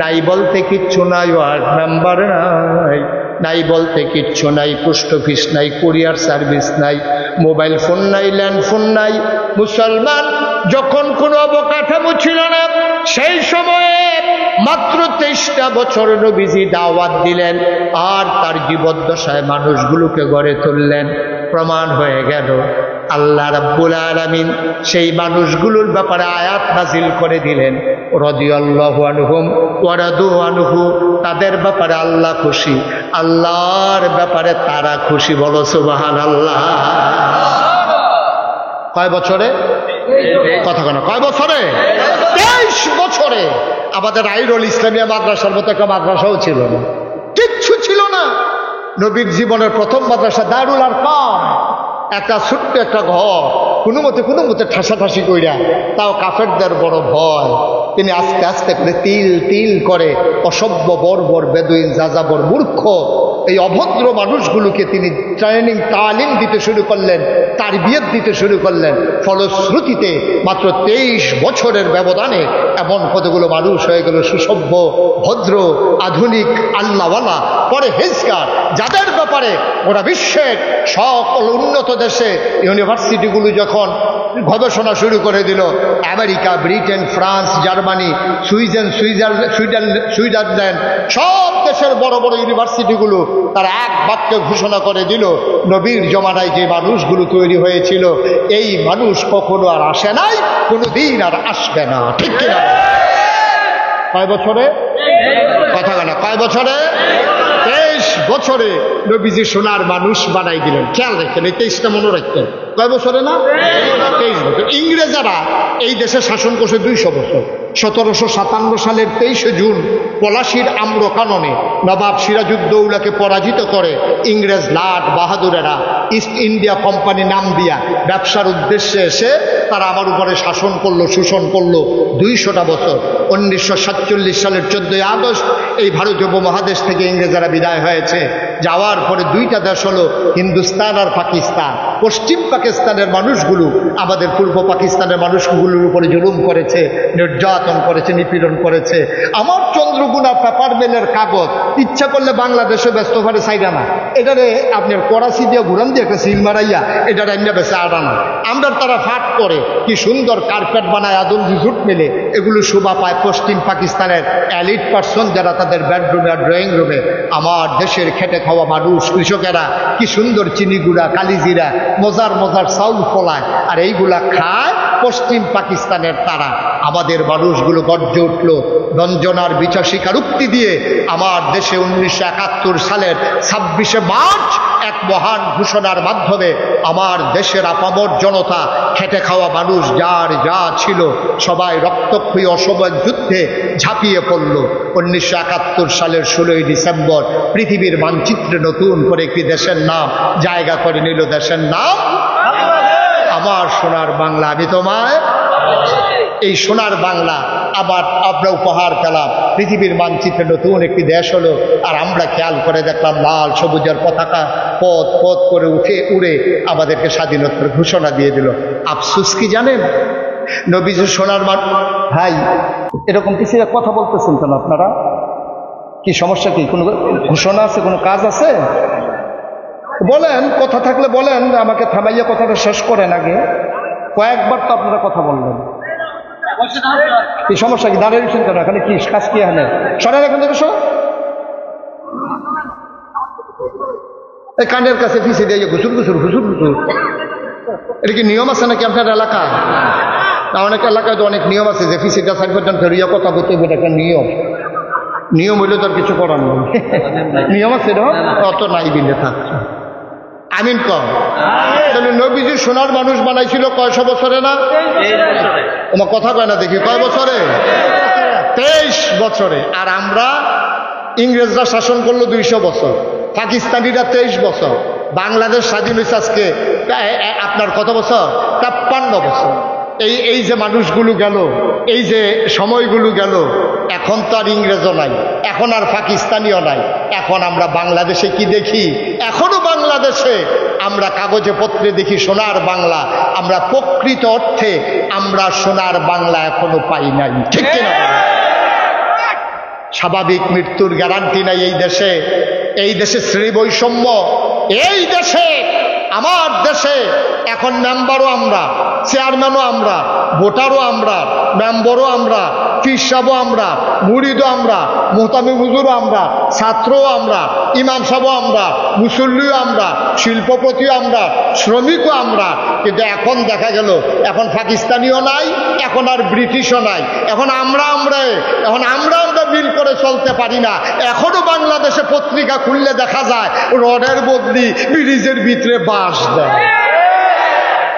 নাই বলতে কিচ্ছু নাই, ওয়ার্ড মেম্বার নাই, নাই বলতে কিচ্ছু নাই, পোস্ট অফিস নাই, কুরিয়ার সার্ভিস নাই, মোবাইল ফোন নাই, ল্যান্ড ফোন নাই। মুসলমান যখন কোনো অবকাঠামো ছিল না, সেই সময়ে মাত্র 23টা বছর নবীজি দাওয়াত দিলেন আর তার জীবদ্দশায় মানুষগুলোকে গড়ে তুললেন। প্রমাণ হয়ে গেল আল্লাহ রাব্বুল আলামিন সেই মানুষগুলোর ব্যাপারে আয়াত নাজিল করে দিলেন, রাদিয়াল্লাহু আনহুম ওয়া রাদু আনহু। তাদের ব্যাপারে আল্লাহ খুশি, আল্লাহর ব্যাপারে তারা খুশি। বলো সুবহানাল্লাহ। কয় বছরে? কথা কেন? কয় বছরে? 23 বছরে। আমাদের আইরুল ইসলামিয়া মাদ্রাসার মতো একটা মাদ্রাসাও ছিল না, কিচ্ছু ছিল না। নবীর জীবনের প্রথম মাদ্রাসা দারুল আরকাম, একটা ছোট্ট একটা ঘর, কোনো মতে ঠাসাঠাসি কইরা, তাও কাফেরদের বড় ভয়। তিনি আস্তে আস্তে করে তিল তিল করে অসভ্য, বর্বর, বেদুইন, যাযাবর, মূর্খ, এই অভদ্র মানুষগুলোকে তিনি ট্রেনিং, তালিম দিতে শুরু করলেন, তারবিয়ত দিতে শুরু করলেন। ফলশ্রুতিতে মাত্র 23 বছরের ব্যবধানে এমন কতগুলো মানুষ হয়ে গেল সুসভ্য, ভদ্র, আধুনিক, আল্লাহওয়ালা, পরহেজগার, যাদের ব্যাপারে ওরা বিশ্বের সকল উন্নত দেশে ইউনিভার্সিটিগুলো যখন গবেষণা শুরু করে দিল, America, Britain, France, Germany, Switzerland, সব দেশের বড় বড় ইউনিভার্সিটিগুলো তারা এক বাক্যে ঘোষণা করে দিল, নবীর জমানায় যে মানুষগুলো তৈরি হয়েছিল এই মানুষ কখনো আর আসে নাই, কোনোদিন আর আসবে না। ঠিক কিনা? কয় বছরে? কথা বলে কয় বছরে? 23 বছরে নবীজি সোনার মানুষ বানাই দিলেন। খেয়াল রাখেন, এই 23টা মনে রাখতেন। কয় বছরে না? 23 বছর। ইংরেজরা এই দেশে শাসন করছে 200 বছর। 1757 সালের 23শে জুন পলাশীর আম্রকাননে নবাব সিরাজউদ্দৌলাকে পরাজিত করে ইংরেজ লাট বাহাদুরেরা ইস্ট ইন্ডিয়া কোম্পানি নাম দিয়া ব্যবসার উদ্দেশ্যে এসে তারা আমার উপরে শাসন করলো, শোষণ করলো 200টা বছর। 1947 সালের 14ই আগস্ট এই ভারতীয় উপমহাদেশ থেকে ইংরেজরা বিদায় হয়েছে। যাওয়ার পরে 2টা দেশ হলো হিন্দুস্তান আর পাকিস্তান। পশ্চিম পাকিস্তানের মানুষগুলো আমাদের পূর্ব পাকিস্তানের মানুষগুলোর উপরে জুলুম করেছে, নির্যাতন করেছে, নিপীড়ন করেছে। আমার চন্দ্রগুনা পেপার মেলের কাগজ ইচ্ছা করলে বাংলাদেশে ব্যস্ত পারে চাইরা না, এটারে আপনার করাচি দিয়ে ঘুরান দিয়ে একটা সিল মারাইয়া এটার এমনি বেছে আড়ানা। আমরা তারা ফাট করে কি সুন্দর কার্পেট বানায় আদম জুট মেলে, এগুলো শোভা পায় পশ্চিম পাকিস্তানের এলিট পার্সন যারা তাদের বেডরুমে আর ড্রয়িং রুমে। আমার দেশের খেটে খাওয়া মানুষ কৃষকেরা কি সুন্দর চিনি গুঁড়া, কালিজিরা, মজার মজার চাউল ফলায়, আর এইগুলা খায় পশ্চিম পাকিস্তানের তারা। আমাদের মানুষগুলো গর্জে উঠল রঞ্জনার বিচাসিকার উক্তি দিয়ে। আমার দেশে 1971 সালের 26শে মার্চ এক মহান ঘোষণার মাধ্যমে আমার দেশের আপামর জনতা, খেটে খাওয়া মানুষ যার যা ছিল সবাই রক্তক্ষয়ী অসময়ের যুদ্ধে ঝাঁপিয়ে পড়ল। 1971 সালের 16ই ডিসেম্বর পৃথিবীর মানচিত্রে নতুন করে একটি দেশের নাম জায়গা করে নিল। দেশের নাম আমার সোনার বাংলা। আমি তোমায় এই সোনার বাংলা আবার আমরা উপহার পেলাম। পৃথিবীর মানচিত্রে নতুন একটি দেশ হলো। আর আমরা খেয়াল করে দেখলাম লাল সবুজের পতাকা পথ পথ করে উড়ে আমাদেরকে স্বাধীনতার ঘোষণা দিয়ে দিল। আফসোস কি জানেন? নবীজি সোনার ভাই এরকম কিছু কথা বলতেছেন কেন আপনারা? কি সমস্যা? কি কোনো ঘোষণা আছে? কোনো কাজ আছে? বলেন, কথা থাকলে বলেন, আমাকে থামাইয়া কথাটা শেষ করেন আগে। কয়েকবার তো আপনারা কথা বললেন। কি সমস্যা? কি দাঁড়িয়ে রয়েছেন কেন? এখানে কি কাজ? কি এখানে সরেন এখান থেকে। এই কানের কাছে পিছিয়ে দিয়ে ঘুষুর ঘুষুর ঘুষুর ঘুষুর, এটা কি নিয়ম আছে নাকি আপনার এলাকায়? না, অনেক এলাকায় তো অনেক নিয়ম আছে যে পিছিয়ে সাইড ফেরিয়া কথা বলতে হবে, একটা নিয়ম। নিয়ম হইলে তো আর কিছু করার নেই। নিয়ম আছে এরকম? অত নাই বিলে থাকছে। আমিন কম। তাহলে নবীজি সোনার মানুষ বানাইছিল কয়শো বছরে না? তোমার কথা কয় না দেখি, কয় বছরে? 23 বছরে। আর আমরা ইংরেজরা শাসন করলো 200 বছর, পাকিস্তানিরা 23 বছর, বাংলাদেশ স্বাধীন হয়েছে আজকে আপনার কত বছর? 53 বছর। এই যে মানুষগুলো গেল, এই যে সময়গুলো গেল, এখন তো আর ইংরেজও নাই, এখন আর পাকিস্তানিও নাই। এখন আমরা বাংলাদেশে কি দেখি? এখনো বাংলাদেশে আমরা কাগজে পত্রে দেখি সোনার বাংলা। আমরা প্রকৃত অর্থে আমরা সোনার বাংলা এখনো পাই নাই, ঠিক কিনা? স্বাভাবিক মৃত্যুর গ্যারান্টি নাই এই দেশে। এই দেশে শ্রেণী বৈষম্য। এই দেশে, আমার দেশে এখন মেম্বারও আমরা, চেয়ারম্যানও আমরা, ভোটারও আমরা, মেম্বারও আমরা, পীর সাহেবও আমরা, মুরিদও আমরা, মোহতামি হুজুরও আমরা, ছাত্রও আমরা, ইমাম সাহেবও আমরা, মুসল্লিও আমরা, শিল্পপতিও আমরা, শ্রমিকও আমরা। কিন্তু এখন দেখা গেল এখন পাকিস্তানিও নাই, এখন আর ব্রিটিশও নাই, এখন আমরা মিল করে চলতে পারি না। এখনো বাংলাদেশে পত্রিকা খুললে দেখা যায় রডের বদলি ব্রিজের ভিতরে বাঁশ দেয়।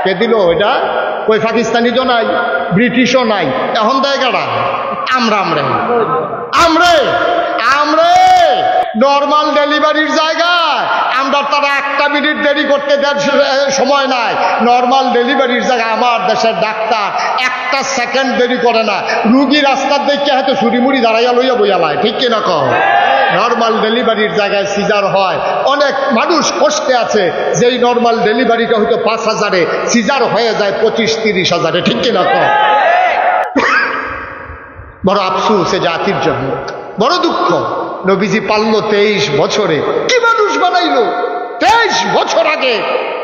কে দিল এটা? ওই পাকিস্তানি তো নাই, ব্রিটিশও নাই, এখন দেয় কারা? আমরা নর্মাল ডেলিভারির জায়গায় আমরা তারা 1 মিনিট দেরি করতে দেওয়ার সময় নাই। নর্মাল ডেলিভারির জায়গায় আমার দেশের ডাক্তার 1 সেকেন্ড দেরি করে না। রুগী রাস্তার দেখে হয়তো ছুরি-মুড়ি দাঁড়াইয়া লইয়া বইয়ালায়, ঠিক কিনা কম? নর্মাল ডেলিভারির জায়গায় সিজার হয়। অনেক মানুষ কষ্টে আছে যেই নর্মাল ডেলিভারিটা হয়তো 5,000-এ, সিজার হয়ে যায় 25-30,000-এ, ঠিক কিনা কম? বড় আফসোস এ জাতির জন্য, বড় দুঃখ। নবীজি পারল 23 বছরে। কি মানুষ বানাইলো? 23 বছর আগে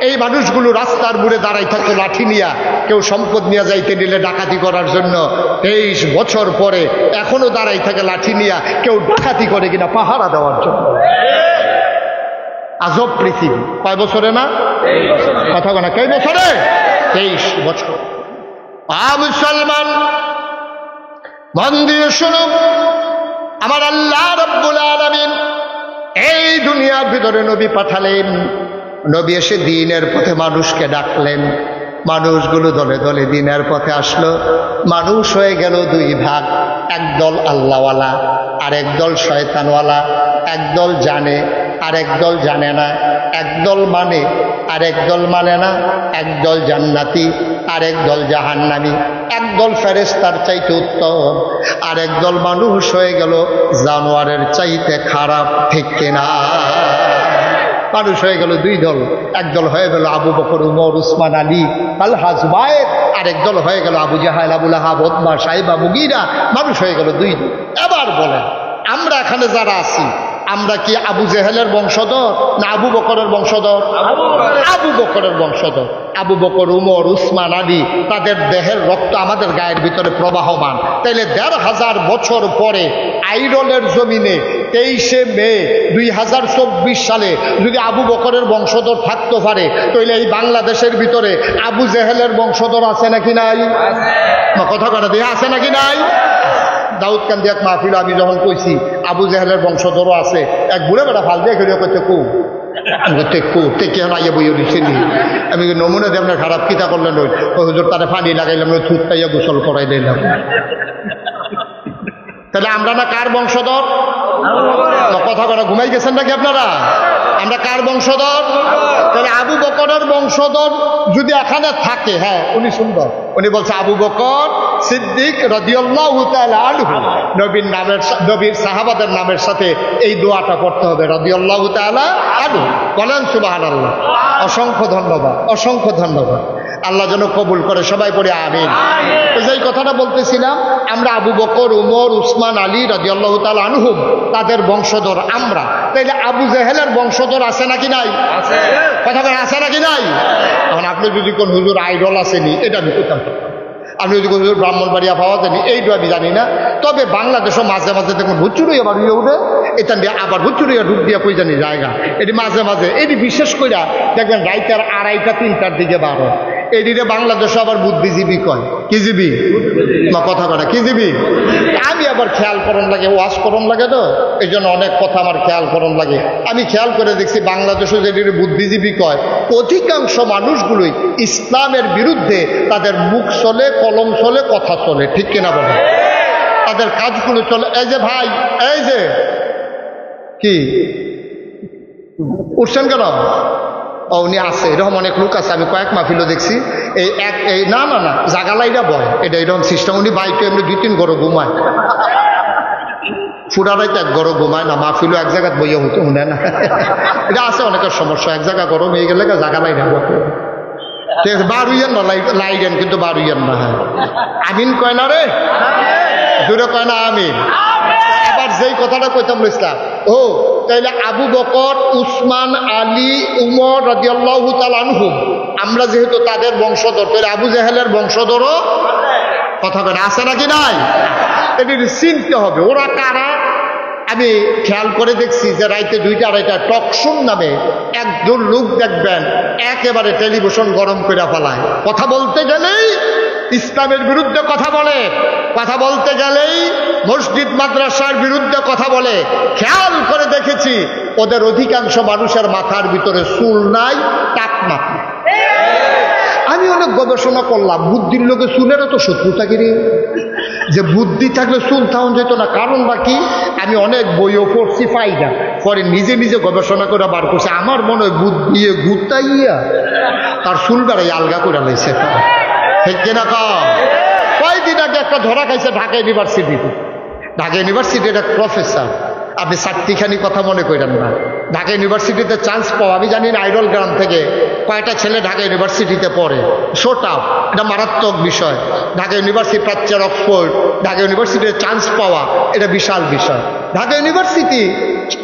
এই মানুষগুলো রাস্তার মুড়ে দাঁড়াই থাকতো লাঠি নিয়া, কেউ সম্পদ নিয়ে যাইতে নিলে ডাকাতি করার জন্য। 23 বছর পরে এখনো দাঁড়াই থাকে লাঠি নিয়া, কেউ ডাকাতি করে কিনা পাহারা দেওয়ার জন্য। আজব পৃথিবী। কয় বছরে না? কথা বলে কয় বছরে? 23 বছর। মুসলমান মন দিয়ে শুনুন, আমার আল্লাহ রাব্বুল আলামিন এই দুনিয়ার ভিতরে নবী পাঠালেন। নবী এসে দ্বীনের পথে মানুষকে ডাকলেন। মানুষগুলো দলে দলে দ্বীনের পথে আসলো। মানুষ হয়ে গেল দুই ভাগ, একদল আল্লাহওয়ালা আর একদল শয়তানওয়ালা। একদল জানে আর একদল জানে না, একদল মানে আর একদল মানে না, একদল জান্নাতি আর একদল জাহান্নামী, একদল ফেরেশতার চাইতে উত্তম আর একদল মানুষ হয়ে গেল জানোয়ারের চাইতে খারাপ। ঠিক কিনা? মানুষ হয়ে গেল দুই দল, একদল হয়ে গেল আবু বকর, উমর, উসমান, আলী, তালহা, জুবায়ের, আর একদল হয়ে গেল আবু জাহেল, আবু লাহাব, উতবা, সাইবা, মুগীরা। মানুষ হয়ে গেল দুই দল। এবার বলেন, আমরা এখানে যারা আছি, আমরা কি আবু জেহেলের বংশধর না আবু বকরের বংশধর? আবু বকরের বংশধর। আবু বকর, উমর, উসমান, আলী, তাদের দেহের রক্ত আমাদের গায়ের ভিতরে প্রবাহমান। তাইলে ১৫০০ বছর পরে আইরনের জমিনে ২৩শে মে ২০২৪ সালে যদি আবু বকরের বংশধর থাকতে পারে, তাইলে এই বাংলাদেশের ভিতরে আবু জেহেলের বংশধর আছে নাকি নাই? কথা কথা দিয়ে আছে নাকি নাই? দাউদ কান্দি এক মাহফিল আমি যখন কইছি আবু জেহেলের বংশধরও আছে, এক বুড়ে বেটা ফাল দিয়ে গেলে কইতে কু আমি করতে কু তে আইয়া বইয়া দিচ্ছিলি। আমি নমুনা দিয়ে আপনার খারাপ কিতা করলেন, ওই হুজুর তারা পানি লাগাইলাম, ওই থুত পাইয়া গোসল করাই দিলাম। তাহলে আমরা না কার বংশধর? কথা বলা ঘুমাই গেছেন নাকি আপনারা? আমরা কার বংশধর? তাহলে আবু বকরের বংশধর যদি এখানে থাকে, হ্যাঁ উনি সুন্দর, উনি বলছে আবু বকর সিদ্দিক রাদিয়াল্লাহু তাআলা আনহু, নবীর নামের, নবীর সাহাবাদের নামের সাথে এই দোয়াটা পড়তে হবে, রাদিয়াল্লাহু তাআলা আনহু। বলেন সুবহানাল্লাহ। অসংখ্য ধন্যবাদ, অসংখ্য ধন্যবাদ। আল্লাহ যেন কবুল করে, সবাই পড়ে আমিন। তো যেই কথাটা বলতেছিলাম, আমরা আবু বকর, উমর, উসমান, আলী রাদিয়াল্লাহু তাআলা আনহুম তাদের বংশধর আমরা। তাইলে আবু জেহেলের বংশধর আছে নাকি নাই? কথা বলে আছে নাকি নাই? এখন আপনি যদি কোন হুজুর আইডল আসেনি, এটা আমি কোথাও, আপনি যদি কোন হুজুর ব্রাহ্মণবাড়িয়া পাওয়া যায়নি, এইটা আমি জানি না। তবে বাংলাদেশও মাঝে মাঝে দেখুন ভুচুরিয়া বাড়িয়ে উঠে, এটা দিয়ে আবার ভুচুরিয়া ঢুক দিয়া কই জানি জায়গা, এটি মাঝে মাঝে, এটি বিশেষ করে দেখবেন রাইতের 2:30 3টার দিকে বারো। এদিকে বাংলাদেশে আবার বুদ্ধিজীবী কয়, কি জীবী না কথা বলে, কি জীবী। আমি আবার খেয়াল করন লাগে, ওয়াশ করন লাগে, তো এই জন্য অনেক কথা আমার খেয়াল করন লাগে। আমি খেয়াল করে দেখছি বাংলাদেশে যেটি বুদ্ধিজীবী কয়, অধিকাংশ মানুষগুলোই ইসলামের বিরুদ্ধে তাদের মুখ চলে, কলম চলে, কথা চলে। ঠিক কিনা বলে? তাদের কাজগুলো চলে। এই যে ভাই, এই যে কি উঠছেন কেন? উনি আছে, এরকম অনেক লোক আছে, আমি কয়েক মাহফিলও দেখছি। এই না না না জাগালাইরা বয়, এটা এরকম সিস্টেম। উনি বাইকে এমনি 2-3 ঘরও ঘুমায়, ফুরারাই তো এক ঘরও ঘুমায় না, মাহফিলও এক জায়গায় বইয়া হতো শুনে না। এটা আছে অনেকের সমস্যা, এক জায়গা গরম হয়ে গেলে জাগালাইরা বারুইয়েন না, লাইডেন কিন্তু বারুইয়েন না। হ্যাঁ আমিন কয় না রে, দূরে কয় না আমিন। এবার যেই কথাটা কইতাম ইসলাম, ও তাইলে আবু বকর, উসমান, আলী, উমর রাদিয়াল্লাহু তাআলা আনহুম আমরা যেহেতু তাদের বংশধর, তাহলে আবু জেহেলের বংশধরও কথা কয় আছে নাকি নাই? এটি চিনতে হবে ওরা কারা। আমি খেয়াল করে দেখছি যে রাইতে 2টা-2:30 টকশো নামে একজন লোক দেখবেন একেবারে টেলিভিশন গরম করে ফেলায়, কথা বলতে গেলেই ইসলামের বিরুদ্ধে কথা বলে, কথা বলতে গেলেই মসজিদ মাদ্রাসার বিরুদ্ধে কথা বলে। খেয়াল করে দেখেছি ওদের অধিকাংশ মানুষের মাথার ভিতরে চুল নাই, টাক মাথা। আমি অনেক গবেষণা করলাম, বুদ্ধির লোকে চুলেরও তো শত্রুতা কিরে, যে বুদ্ধি থাকলে চুল থাউন যেত না, কারণ বাকি আমি অনেক বইও পড়ছি, পাই না, পরে নিজে নিজে গবেষণা করে বার করছে। আমার মনে হয় বুদ্ধি গুতাইয়া তার চুল বেড়াই আলগা করে লাইছে। ঠিক কিনা? কয়েকদিন আগে একটা ধরা খাইছে ঢাকা ইউনিভার্সিটিতে। ঢাকা ইউনিভার্সিটির এক প্রফেসর, আপনি চারটিখানি কথা মনে করেন না, ঢাকা ইউনিভার্সিটিতে চান্স পাওয়া, আমি জানি না আইডল গ্রাম থেকে কয়টা ছেলে ঢাকা ইউনিভার্সিটিতে পড়ে, শোটাও, এটা মারাত্মক বিষয়। ঢাকা ইউনিভার্সিটি প্রাচ্যের অক্সফোর্ড, ঢাকা ইউনিভার্সিটিতে চান্স পাওয়া এটা বিশাল বিষয়। ঢাকা ইউনিভার্সিটি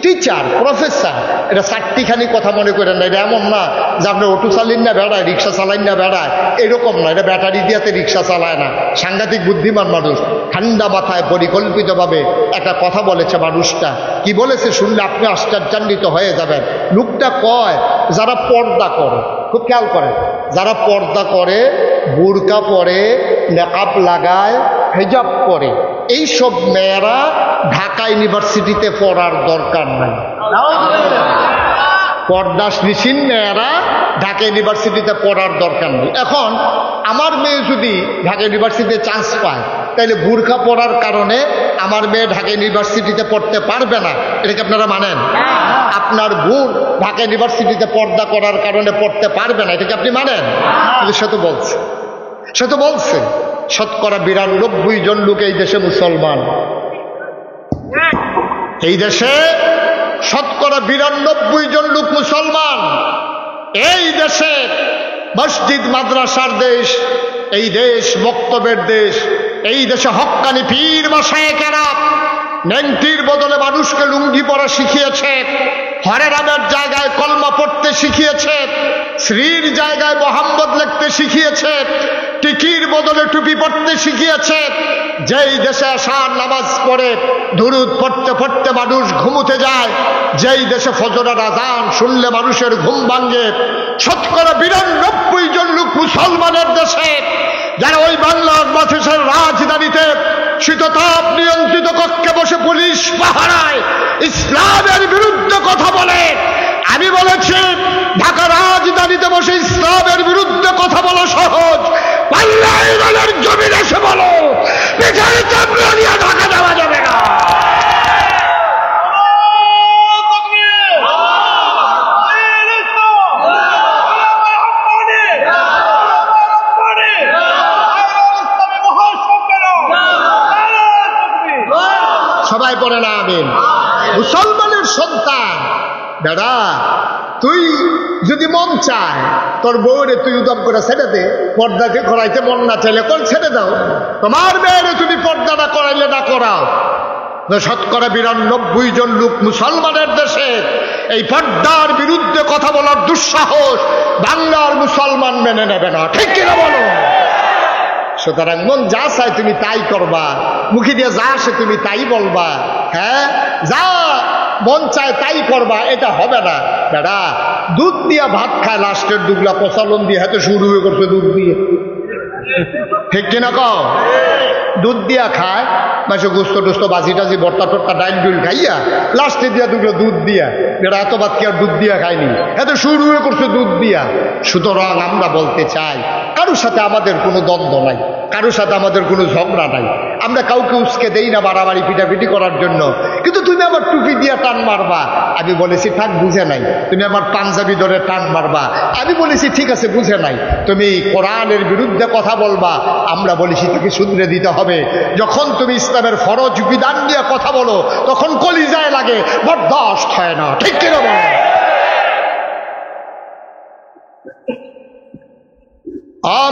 টিচার, প্রফেসর, এটা চারটিখানি কথা মনে করেন না। এটা এমন না যে আপনি অটো চালিন না বেড়ায়, রিক্সা চালাইন না বেড়ায়, এরকম না। এটা ব্যাটারি দিয়াতে রিক্সা চালায় না, সাংঘাতিক বুদ্ধিমান মানুষ, ঠান্ডা মাথায় পরিকল্পিতভাবে একটা কথা বলেছে। মানুষটা কি বলেছে শুনলে আপনি আশ্চর্যান্বিত হয়ে যাবেন। লোকটা কয়, যারা পর্দা করে, খুব খেয়াল করে, যারা পর্দা করে, বুরকা পরে, নেকাব লাগায়, হিজাব পরে, এইসব মেয়েরা ঢাকা ইউনিভার্সিটিতে পড়ার দরকার নাই। পর্দাশীল মেয়েরা ঢাকা ইউনিভার্সিটিতে পড়ার দরকার নেই। এখন আমার মেয়ে যদি ঢাকা ইউনিভার্সিটিতে চান্স পায়, তাহলে বুরকা পড়ার কারণে আমার মেয়ে ঢাকা ইউনিভার্সিটিতে পড়তে পারবে না, এটাকে আপনারা মানেন? আপনার বোন ঢাকা ইউনিভার্সিটিতে পর্দা করার কারণে পড়তে পারবে না, এটাকে আপনি মানেন? সে তো বলছে শতকরা 92 জন লোক এই দেশে মুসলমান। এই দেশে শতকরা 92 জন লোক মুসলমান। এই দেশে মসজিদ মাদ্রাসার দেশ, এই দেশ বক্তব্যের দেশ, এই দেশে হক্কানি পীর মাশায়েখেরা নেংটির বদলে মানুষকে লুঙ্গি পরা শিখিয়েছে, হরে রামের জায়গায় কলমা পড়তে শিখিয়েছে, শ্রীর জায়গায় মোহাম্মদ লিখতে শিখিয়েছে, টিকির বদলে টুপি পড়তে শিখিয়েছে। যেই দেশে আসার নামাজ পড়ে দুরুদ পড়তে পড়তে মানুষ ঘুমোতে যায়, যেই দেশে ফজরের আযান শুনলে মানুষের ঘুম ভাঙে, শতকরা 92 জন লোক মুসলমানের দেশে, যারা ওই বাংলার বাদশাহের রাজধানীতে শীততাপ নিয়ন্ত্রিত কক্ষে বসে পুলিশ পাহারায় ইসলামের বিরুদ্ধে কথা বলে। আমি বলেছি ঢাকা রাজধানীতে বসে ইসলামের বিরুদ্ধে কথা বলা সহজ, পাল্লাইলের জমিন এসে বলো, পিঠের চামড়া নিয়ে ঢাকা দেওয়া যাবে না। সবাই পড়ে না আমিন। মুসলমানের সন্তান দাদা, তুই যদি মন চায় তোর বউরে তুই উদম করে ছেড়ে দে, পর্দাকে করাইতে মন না চাইলে কল ছেড়ে দাও। তোমার মেয়েরে তুমি পর্দাটা করাইলে না করাও। শতকরা 92 জন লোক মুসলমানের দেশে এই পর্দার বিরুদ্ধে কথা বলার দুঃসাহস বাংলার মুসলমান মেনে নেবে না, ঠিক কিনা বলো? সুতরাং মন যা চায় তুমি তাই করবা, মুখে দিয়ে যা আসে তুমি তাই বলবা, হ্যাঁ যা মন চায় তাই করবা, এটা হবে না। দাদা দুধ দিয়া ভাত খায়, লাস্টের দুগলা প্রচলন দিয়ে হাতে শুরু হয়ে করছে দুধ দিয়ে, ঠিক কিনা কও? দুধ দিয়া খায়, মাসে গুস্ত টুস্ত বাজি টাজি ভর্তা টর্তা ডাইল ডুল খাইয়া লাস্টে দিয়া দুগুলো দুধ দিয়া, এটা এত বাদ কি আর দুধ দিয়া খায়নি, এত শুরু হয়ে করছে দুধ দিয়া। সুতরাং আমরা বলতে চাই কারোর সাথে আমাদের কোনো দ্বন্দ্ব নাই, কারোর সাথে আমাদের কোনো ঝগড়া নাই, আমরা কাউকে উস্কে দেই না বাড়াবাড়ি পিটাপিটি করার জন্য। কিন্তু তুমি আমার টুপি দিয়া টান মারবা, আমি বলেছি থাক বুঝে নাই। তুমি আমার পাঞ্জাবি ধরে টান মারবা, আমি বলেছি ঠিক আছে বুঝে নাই। তুমি কোরআনের বিরুদ্ধে কথা বলবা, আমরা বলেছি তাকে শুধরে দিতে হবে। যখন তুমি ইসলামের ফরজ বিধান নিয়ে কথা বলো তখন কলিজায় লাগে, বরদাস্ত হয় না, ঠিক কিনা বলো?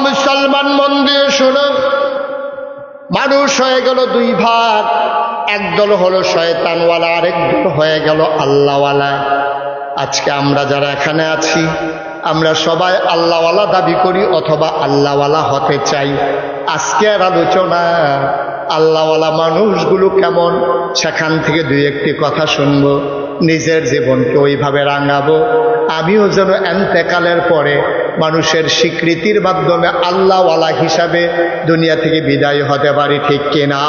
মুসলমান মন দিয়ে শুনো, মানুষ হয়ে গেল দুই ভাগ, একদল হলো শয়তানওয়ালা, আরেক দল হয়ে গেল আল্লাহওয়ালা। আজকে আমরা যারা এখানে আছি আমরা সবাই আল্লাহওয়ালা দাবি করি অথবা আল্লাহওয়ালা হতে চাই। আজকের আলোচনা আল্লাহওয়ালা মানুষগুলো কেমন, সেখান থেকে দুই একটি কথা শুনবো, নিজের জীবনকে ওইভাবে রাঙাবো, আমিও যেন এন্তেকালের পরে মানুষের স্বীকৃতির মাধ্যমে আল্লাহওয়ালা হিসাবে দুনিয়া থেকে বিদায় হতে পারি, ঠিক কিনা?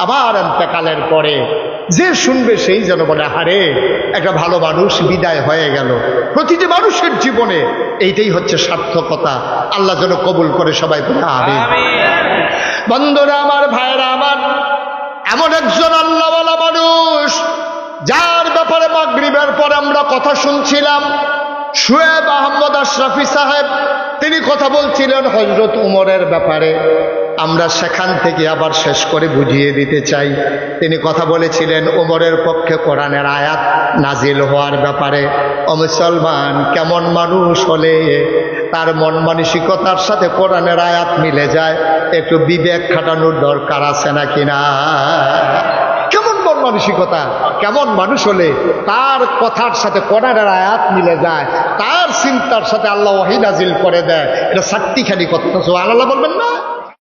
আবার এন্তেকালের পরে যে শুনবে সেই যেন বলে হারে একটা ভালো মানুষ বিদায় হয়ে গেল। প্রতিটি মানুষের জীবনে এইটাই হচ্ছে সার্থকতা। আল্লাহ যেন কবুল করে সবাই বলে আমিন। বন্ধুরা আমার, ভাইরা আমার, এমন একজন আল্লাহওয়ালা মানুষ যার ব্যাপারে মাগরিবের পরে আমরা কথা শুনছিলাম, শুয়েব আহমদ আশরাফি সাহেব, তিনি কথা বলছিলেন হযরত উমরের ব্যাপারে। আমরা সেখান থেকে আবার শেষ করে বুঝিয়ে দিতে চাই। তিনি কথা বলেছিলেন উমরের পক্ষে কোরআনের আয়াত নাজিল হওয়ার ব্যাপারে। ও মুসলমান, কেমন মানুষ হলে তার মন মানসিকতার সাথে কোরআনের আয়াত মিলে যায়, একটু বিবেক খাটানোর দরকার আছে নাকি না? কেমন মন মানসিকতা, কেমন মানুষ হলে তার কথার সাথে কোরআনের আয়াত মিলে যায়, তার চিন্তার সাথে আল্লাহ ওহী নাজিল করে দেয়। এটা সাত্তিখানি কথা, সুবহানাল্লাহ বলবেন না?